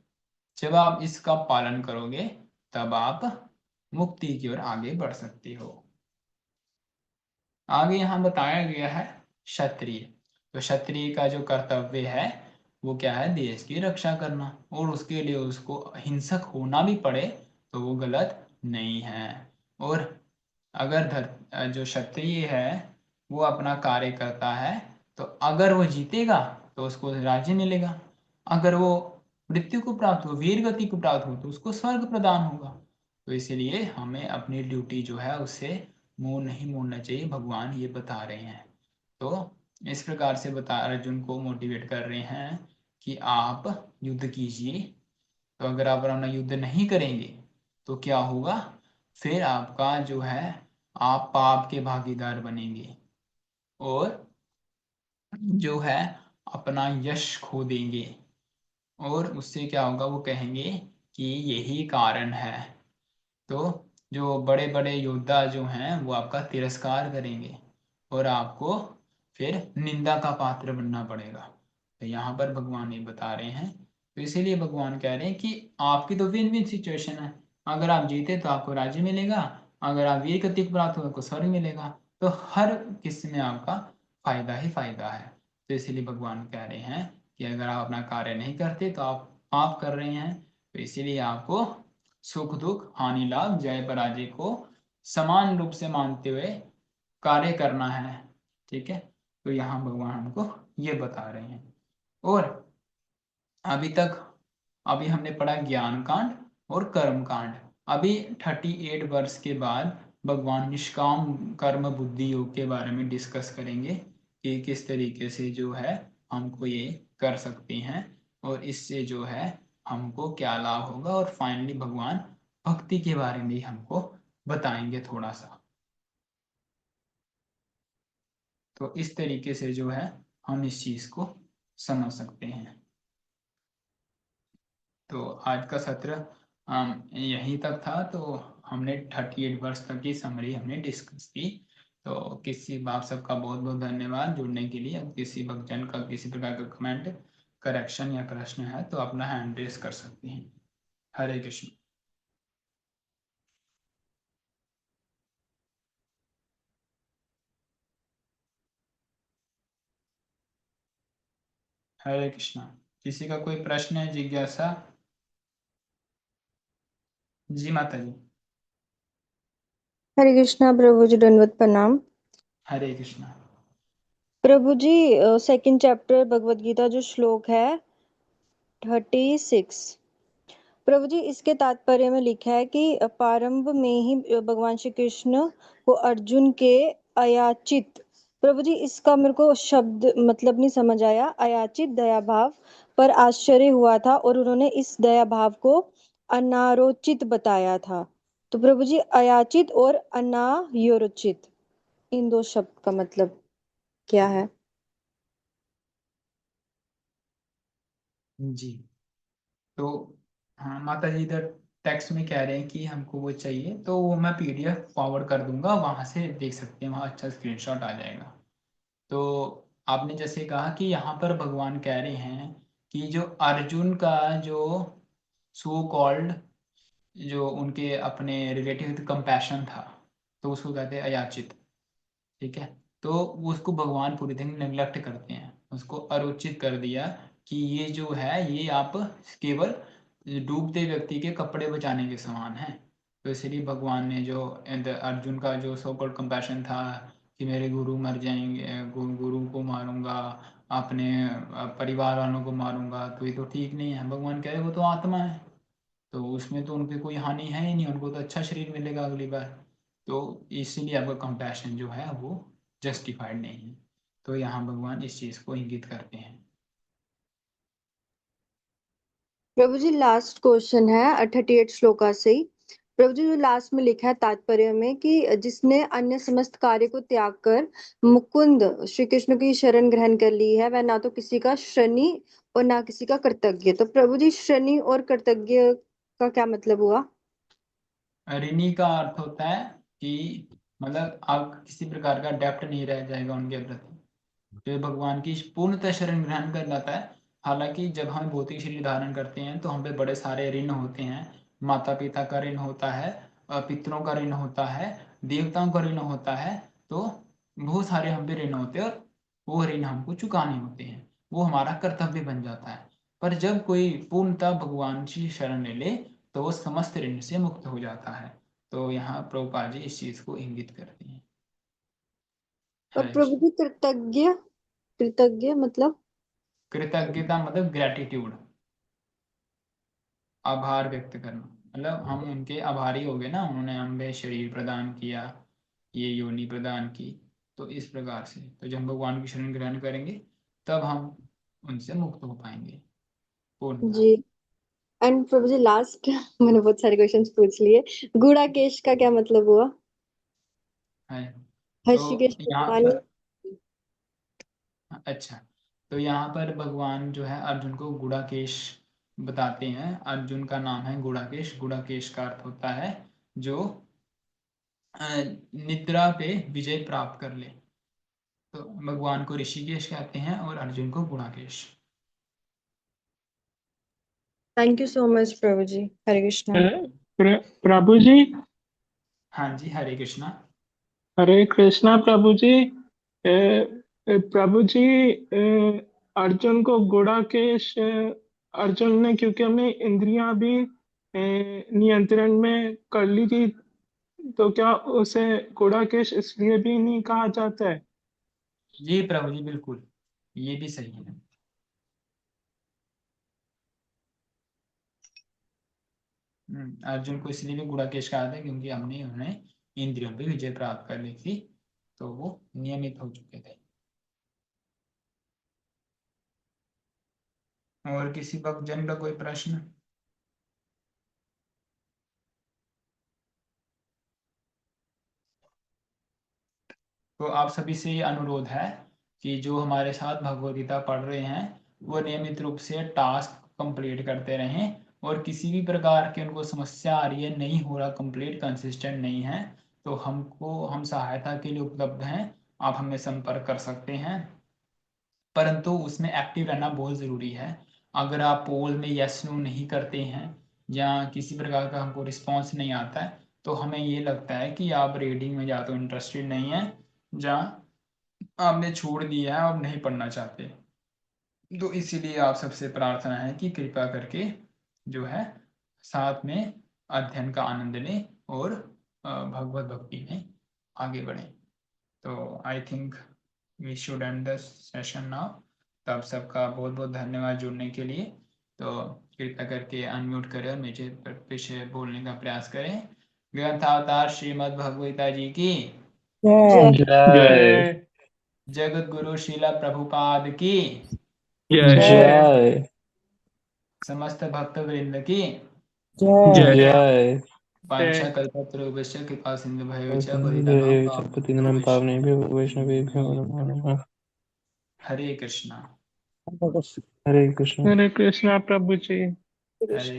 जब आप इसका पालन करोगे तब आप मुक्ति की ओर आगे बढ़ सकते हो। आगे यहाँ बताया गया है क्षत्रिय। तो क्षत्रिय का जो कर्तव्य है वो क्या है, देश की रक्षा करना, और उसके लिए उसको हिंसक होना भी पड़े तो वो गलत नहीं है। और अगर जो क्षत्रिय है वो अपना कार्य करता है तो अगर वो जीतेगा तो उसको राज्य मिलेगा, अगर वो मृत्यु को प्राप्त हो, वीर गति को प्राप्त हो, तो उसको स्वर्ग प्रदान होगा। तो इसलिए हमें अपनी ड्यूटी जो है उससे मुंह नहीं मोड़ना चाहिए, भगवान ये बता रहे हैं। तो इस प्रकार से बता अर्जुन को मोटिवेट कर रहे हैं कि आप युद्ध कीजिए। तो अगर आप अपना युद्ध नहीं करेंगे तो क्या होगा, फिर आपका जो है आप पाप के भागीदार बनेंगे और जो है अपना यश खो देंगे। और उससे क्या होगा, वो कहेंगे कि यही कारण है। तो जो बड़े बड़े योद्धा जो हैं वो आपका तिरस्कार करेंगे और आपको फिर निंदा का पात्र बनना पड़ेगा। तो यहाँ पर भगवान ये बता रहे हैं। तो इसीलिए भगवान कह रहे हैं कि आपकी तो विन विन सिचुएशन है। अगर आप जीते तो आपको राज्य मिलेगा, अगर आप वीर गति को प्राप्त हो आपको स्वर्ग मिलेगा। तो हर किस्म में आपका फायदा ही फायदा है। तो इसीलिए भगवान कह रहे हैं कि अगर आप अपना कार्य नहीं करते तो आप पाप कर रहे हैं। तो इसीलिए आपको सुख दुख हानि लाभ जय पराजय को समान रूप से मानते हुए कार्य करना है। ठीक है, तो यहाँ भगवान हमको ये बता रहे हैं। और अभी तक अभी हमने पढ़ा ज्ञान कांड और कर्म कांड। अभी 38 वर्ष के बाद भगवान निष्काम कर्म बुद्धि योग के बारे में डिस्कस करेंगे कि किस तरीके से जो है हमको ये कर सकते हैं और इससे जो है हमको क्या लाभ होगा। और फाइनली भगवान भक्ति के बारे में हमको बताएंगे थोड़ा सा। तो इस तरीके से जो है हम इस चीज को समझ सकते हैं। तो आज का सत्र यहीं तक था। तो हमने 38 वर्ष तक की समरी हमने डिस्कस की। तो किसी आप सबका बहुत बहुत धन्यवाद जुड़ने के लिए। अब किसी भक्तजन का किसी प्रकार का कमेंट, करेक्शन या प्रश्न है तो अपना हैंड रेस कर सकते हैं। हरे कृष्ण। हरे कृष्णा। किसी का कोई प्रश्न है, जिज्ञासा? जी माता जी। हरे कृष्णा प्रभु जी, दंडवत प्रणाम। हरे कृष्णा। प्रभु जी, सेकंड चैप्टर भगवत गीता जो श्लोक है 36, प्रभु जी इसके तात्पर्य में लिखा है कि प्रारंभ में ही भगवान श्री कृष्ण को अर्जुन के अयाचित, प्रभु जी इसका मेरे को शब्द मतलब नहीं समझ आया। अयाचित दया भाव पर आश्चर्य हुआ था और उन्होंने इस दया भाव को अनारोचित बताया था। तो प्रभु जी अयाचित और अनायोचित, इन दो शब्द का मतलब क्या है? जी, तो हाँ माता जी इधर टेक्स्ट में कह रहे हैं कि हमको वो चाहिए, तो वो मैं पीडीएफ फॉरवर्ड कर दूंगा, वहां से देख सकते हैं, वहां अच्छा स्क्रीनशॉट आ जाएगा। तो आपने जैसे कहा कि यहाँ पर भगवान कह रहे हैं कि जो अर्जुन का जो सो कॉल्ड जो उनके अपने रिलेटिव कंपैशन था, तो उसको कहते हैं अयाचित। ठीक है, तो वो उसको भगवान पूरी तरह नेग्लेक्ट करते हैं, उसको अरोचित कर दिया कि ये जो है ये आप केवल डूबते व्यक्ति के कपड़े बचाने के समान है। तो इसलिए भगवान ने जो अर्जुन का जो सो कॉल्ड कंपैशन था कि मेरे गुरु मर जाएंगे, गुरु को मारूंगा, अपने परिवार वालों को मारूंगा, तो ये तो ठीक नहीं है। भगवान कह रहे वो तो आत्मा है, तो उसमें तो उनकी कोई हानि है ही नहीं, उनको तो अच्छा शरीर मिलेगा अगली बार। तो इसीलिए आपका कंपैशन जो है वो जस्टिफाइड नहीं है। तो यहाँ भगवान इस चीज को इंगित करते हैं। प्रभु जी लास्ट क्वेश्चन है 38 श्लोका से ही। प्रभु जी जो लास्ट में लिखा है तात्पर्य में कि जिसने अन्य समस्त कार्य को त्याग कर मुकुंद श्री कृष्ण की शरण ग्रहण कर ली है, वह ना तो किसी का शनि और ना किसी का कृतज्ञ। तो प्रभु जी शनि और कृतज्ञ का क्या मतलब हुआ? ऋणी का अर्थ होता है कि मतलब आप किसी प्रकार का डेप्ट नहीं रह जाएगा उनके प्रति, जो भगवान की पूर्णतः शरण ग्रहण कर जाता है। हालांकि जब हम भौतिक शरीर धारण करते हैं तो हम पे बड़े सारे ऋण होते हैं। माता पिता का ऋण होता है, पितरों का ऋण होता है, देवताओं का ऋण होता है। तो बहुत सारे हम पे ऋण होते हैं और वो ऋण हमको चुकाने होते हैं, वो हमारा कर्तव्य बन जाता है। पर जब कोई पूर्णतः भगवान की शरण ले ले तो वो समस्त ऋण से मुक्त हो जाता है। तो यहाँ प्रभुपाद जी इस चीज को इंगित करते हैं। और हरे प्रभु कृष्ण। जी कृतज्ञ, कृतज्ञ मतलब? कृतज्ञता मतलब ग्रेटिट्यूड, आभार व्यक्त करना। मतलब हम उनके आभारी हो गए ना, उन्होंने हमें शरीर प्रदान किया, ये योनि प्रदान की। तो इस प्रकार से तो जब हम भगवान की शरण ग्रहण करेंगे तब हम उनसे मुक्त हो पाएंगे पूर्णतः। जी। एंड प्रभु जी लास्ट मैंने बहुत सारे क्वेश्चंस पूछ लिए। गुड़ाकेश का क्या मतलब हुआ? है हर्षिकेश तो यहाँ भगवान। पर अच्छा, तो यहाँ पर भगवान जो है अर्जुन को गुड़ाकेश बताते हैं। अर्जुन का नाम है गुड़ाकेश। गुड़ाकेश का अर्थ होता है जो निद्रा पे विजय प्राप्त कर ले। तो भगवान को ऋषिकेश कहते हैं और अर्जुन को गुणाकेश। थैंक यू सो मच प्रभु जी। हरे कृष्णा। प्रभु जी, हाँ जी, हरे कृष्णा। हरे कृष्णा प्रभु जी। प्रभु जी, अर्जुन को गुड़ाकेश, अर्जुन ने क्योंकि अपनी इंद्रियां भी नियंत्रण में कर ली थी, तो क्या उसे गुड़ाकेश इसलिए भी नहीं कहा जाता है? जी प्रभु जी, बिल्कुल, ये भी सही है। अर्जुन को इसलिए भी गुणाकेश कहा था क्योंकि हमने उन्हें इंद्रियों पे विजय प्राप्त कर ली थी, तो वो नियमित हो चुके थे। और किसी भक्तजन का कोई प्रश्न? तो आप सभी से ये अनुरोध है कि जो हमारे साथ भगवद गीता पढ़ रहे हैं वो नियमित रूप से टास्क कंप्लीट करते रहें। और किसी भी प्रकार की उनको समस्या आ रही है, नहीं हो रहा कंप्लीट, कंसिस्टेंट नहीं है, तो हम सहायता के लिए उपलब्ध हैं। आप हमें संपर्क कर सकते हैं, परंतु उसमें एक्टिव रहना बहुत ज़रूरी है। अगर आप पोल में यस नो नहीं करते हैं या किसी प्रकार का हमको रिस्पॉन्स नहीं आता है तो हमें ये लगता है कि आप रीडिंग में या तो इंटरेस्टेड नहीं है, या आपने छोड़ दिया है और नहीं पढ़ना चाहते। तो इसीलिए आप सबसे प्रार्थना है कि कृपा करके जो है साथ में अध्ययन का आनंद लें और भगवत भक्ति में आगे बढ़ें। तो I think we should end the session now. तो आप सबका बहुत बहुत धन्यवाद जुड़ने के लिए। तो कृपया करके अनम्यूट करें और मुझे पीछे बोलने का प्रयास करें। ग्रंथावतार श्रीमद् भगवता जी की जय। जय जय जगत गुरु श्रीला प्रभुपाद की जय जय जय समस्त भक्त वृंद की जय जय वांछा जय। कल्पतरुभ्यश्च कृपा सिंधु भयश्च पतितानां पावनेभ्यो पतितनं वैष्णवेभ्यो पावनेभ्यो वैष्णवेभ्यो नमो नमः। हरे कृष्णा। हरे कृष्ण। हरे कृष्णा प्रभु जी। हरे